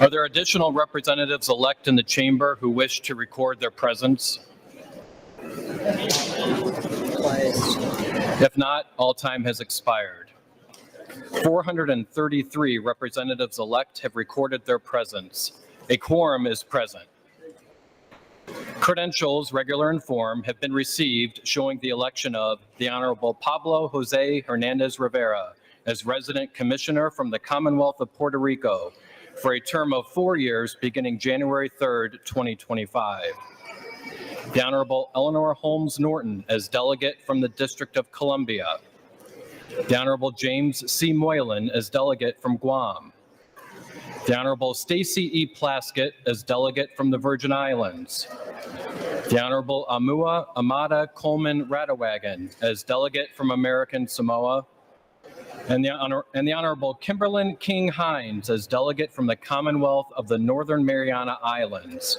Are there additional representatives-elect in the chamber who wish to record their presence? If not, all time has expired. 433 representatives-elect have recorded their presence. A quorum is present. Credentials, regular and form, have been received showing the election of the Honorable Pablo Jose Hernandez Rivera as resident commissioner from the Commonwealth of Puerto Rico for a term of 4 years beginning January 3rd, 2025. The Honorable Eleanor Holmes Norton as delegate from the District of Columbia. The Honorable James C. Moylan as delegate from Guam. The Honorable Stacy E. Plaskett as delegate from the Virgin Islands. The Honorable Amua Amada Coleman Radawagan as delegate from American Samoa. And the Honorable Kimberlyn King Hines as delegate from the Commonwealth of the Northern Mariana Islands.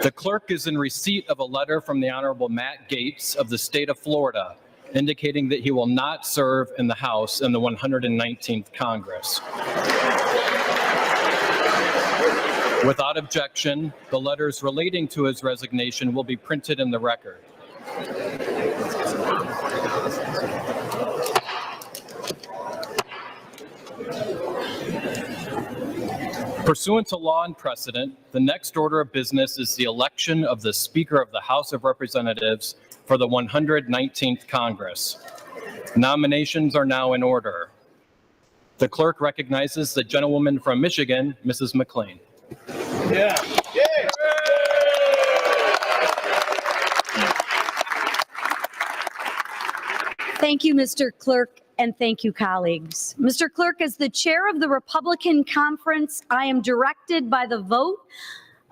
The clerk is in receipt of a letter from the Honorable Matt Gaetz of the state of Florida, indicating that he will not serve in the House in the 119th Congress. Without objection, the letters relating to his resignation will be printed in the record. Pursuant to law and precedent, the next order of business is the election of the Speaker of the House of Representatives for the 119th Congress. Nominations are now in order. The clerk recognizes the gentlewoman from Michigan, Mrs. McLean. Yeah. Yeah. Thank you, Mr. Clerk, and thank you, colleagues. Mr. Clerk, as the chair of the Republican Conference, I am directed by the vote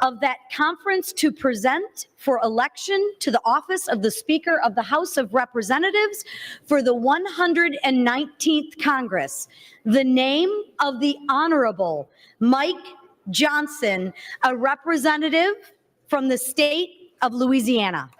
of that conference to present for election to the office of the Speaker of the House of Representatives for the 119th Congress the name of the Honorable Mike Johnson, a representative from the state of Louisiana.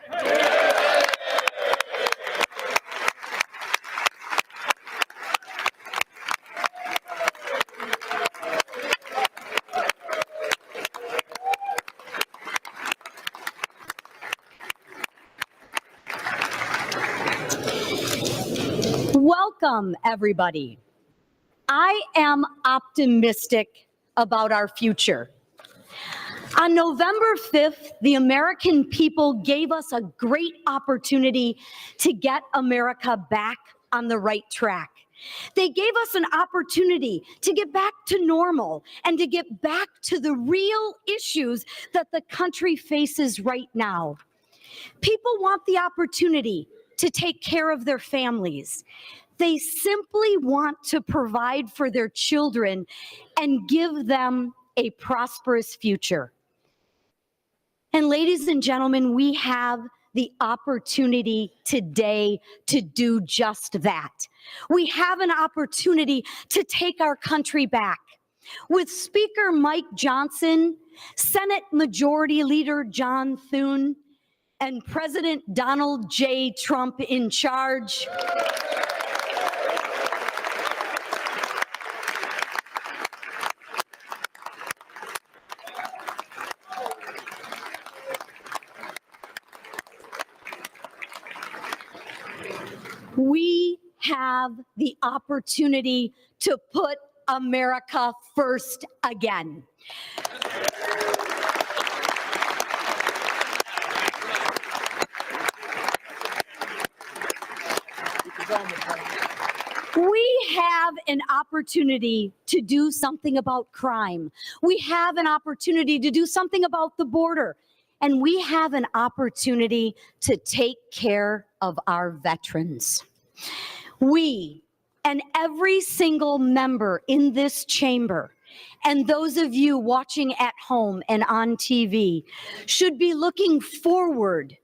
Welcome, everybody. I am optimistic about our future. On November 5th, the American people gave us a great opportunity to get America back on the right track. They gave us an opportunity to get back to normal and to get back to the real issues that the country faces right now. People want the opportunity to take care of their families. They simply want to provide for their children and give them a prosperous future. And ladies and gentlemen, we have the opportunity today to do just that. We have an opportunity to take our country back. With Speaker Mike Johnson, Senate Majority Leader John Thune, and President Donald J. Trump in charge, we have the opportunity to put America first again. We have an opportunity to do something about crime. We have an opportunity to do something about the border. And we have an opportunity to take care of our veterans. We and every single member in this chamber and those of you watching at home and on TV should be looking forward,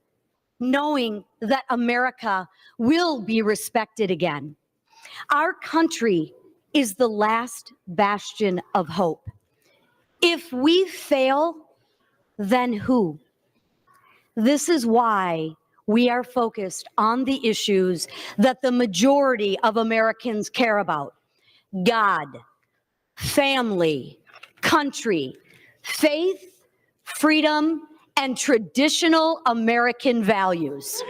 knowing that America will be respected again. Our country is the last bastion of hope. If we fail, then who? This is why we are focused on the issues that the majority of Americans care about: God, family, country, faith, freedom, and traditional American values.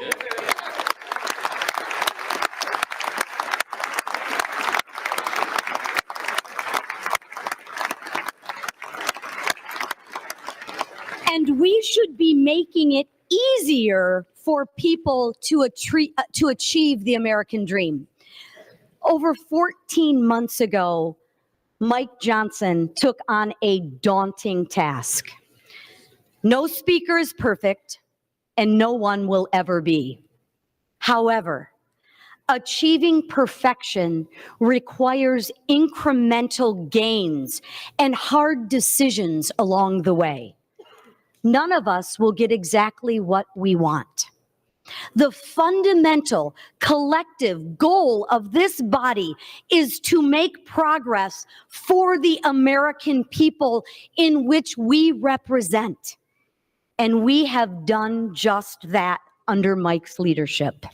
And we should be making it easier for people to achieve the American dream. Over 14 months ago, Mike Johnson took on a daunting task. No speaker is perfect, and no one will ever be. However, achieving perfection requires incremental gains and hard decisions along the way. None of us will get exactly what we want. The fundamental collective goal of this body is to make progress for the American people in which we represent. And we have done just that under Mike's leadership.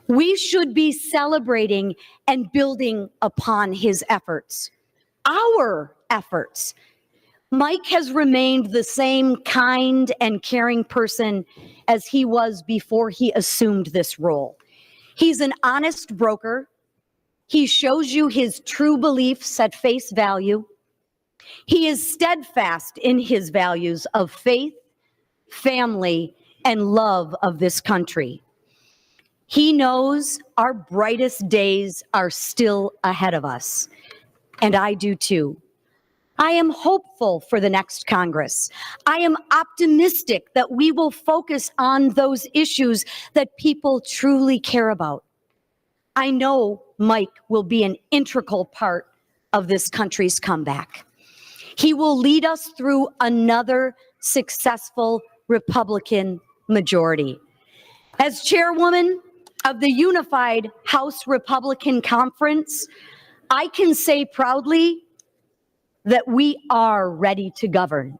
We should be celebrating and building upon his efforts, our efforts. Mike has remained the same kind and caring person as he was before he assumed this role. He's an honest broker. He shows you his true beliefs at face value. He is steadfast in his values of faith, family, and love of this country. He knows our brightest days are still ahead of us, and I do too. I am hopeful for the next Congress. I am optimistic that we will focus on those issues that people truly care about. I know Mike will be an integral part of this country's comeback. He will lead us through another successful Republican majority. As chairwoman of the Unified House Republican Conference, I can say proudly that we are ready to govern.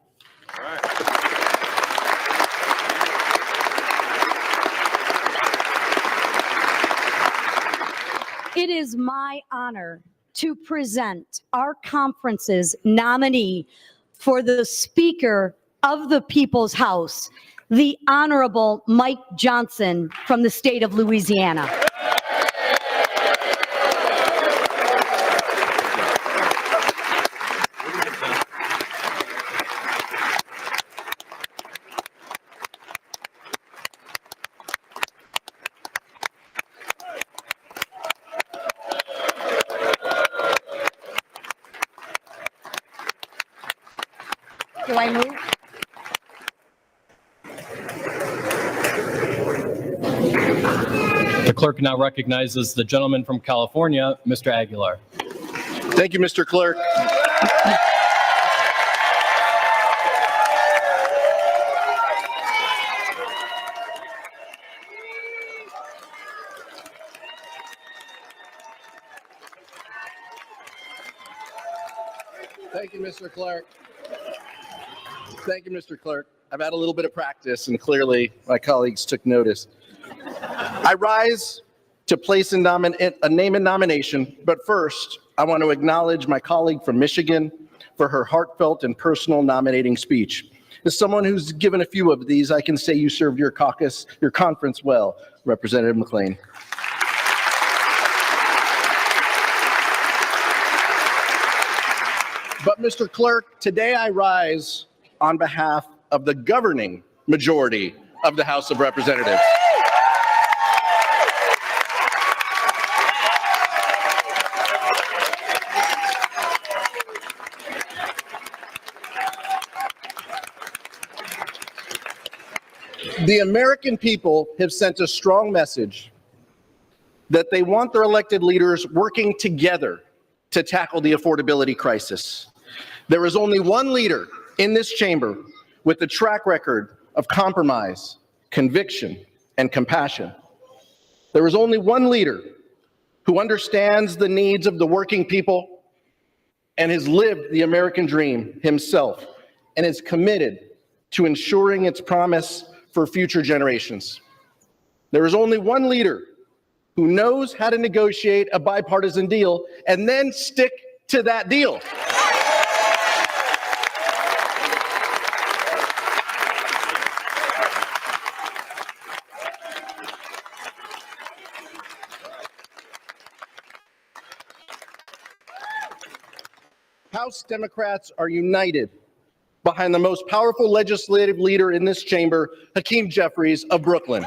It is my honor to present our conference's nominee for the Speaker of the People's House, the Honorable Mike Johnson from the state of Louisiana. Do I move? The clerk now recognizes the gentleman from California, Mr. Aguilar. Thank you, Mr. Clerk. Thank you, Mr. Clerk. Thank you, Mr. Clerk. I've had a little bit of practice, and clearly my colleagues took notice. I rise to place a name in nomination, but first, I want to acknowledge my colleague from Michigan for her heartfelt and personal nominating speech. As someone who's given a few of these, I can say you served your conference well, Representative McClain. But Mr. Clerk, today I rise on behalf of the governing majority of the House of Representatives. The American people have sent a strong message that they want their elected leaders working together to tackle the affordability crisis. There is only one leader in this chamber with a track record of compromise, conviction, and compassion. There is only one leader who understands the needs of the working people and has lived the American dream himself and is committed to ensuring its promise for future generations. There is only one leader who knows how to negotiate a bipartisan deal and then stick to that deal. House Democrats are united behind the most powerful legislative leader in this chamber, Hakeem Jeffries of Brooklyn.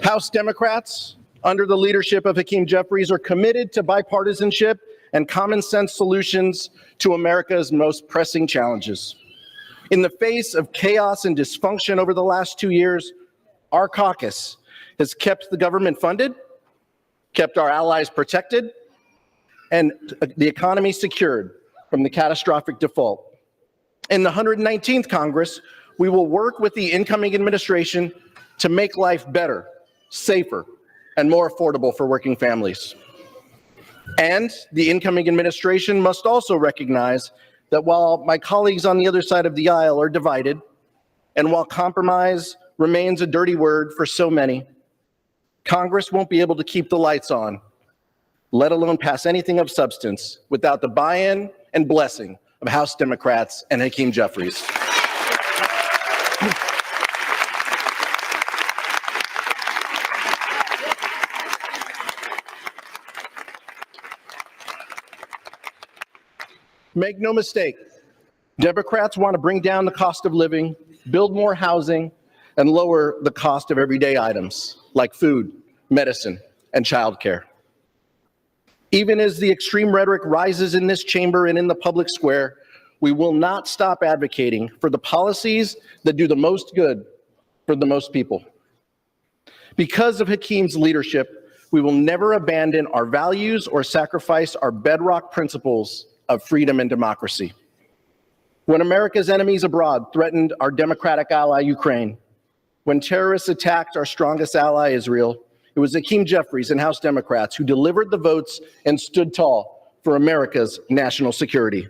House Democrats, under the leadership of Hakeem Jeffries, are committed to bipartisanship and common sense solutions to America's most pressing challenges. In the face of chaos and dysfunction over the last 2 years, our caucus has kept the government funded, kept our allies protected, and the economy secured from the catastrophic default. In the 119th Congress, we will work with the incoming administration to make life better, safer, and more affordable for working families. And the incoming administration must also recognize that while my colleagues on the other side of the aisle are divided, and while compromise remains a dirty word for so many, Congress won't be able to keep the lights on, let alone pass anything of substance, without the buy-in and blessing of House Democrats and Hakeem Jeffries. Make no mistake, Democrats want to bring down the cost of living, build more housing, and lower the cost of everyday items like food, medicine, and childcare. Even as the extreme rhetoric rises in this chamber and in the public square, we will not stop advocating for the policies that do the most good for the most people. Because of Hakeem's leadership, we will never abandon our values or sacrifice our bedrock principles of freedom and democracy. When America's enemies abroad threatened our democratic ally, Ukraine, when terrorists attacked our strongest ally, Israel, it was Hakeem Jeffries and House Democrats who delivered the votes and stood tall for America's national security.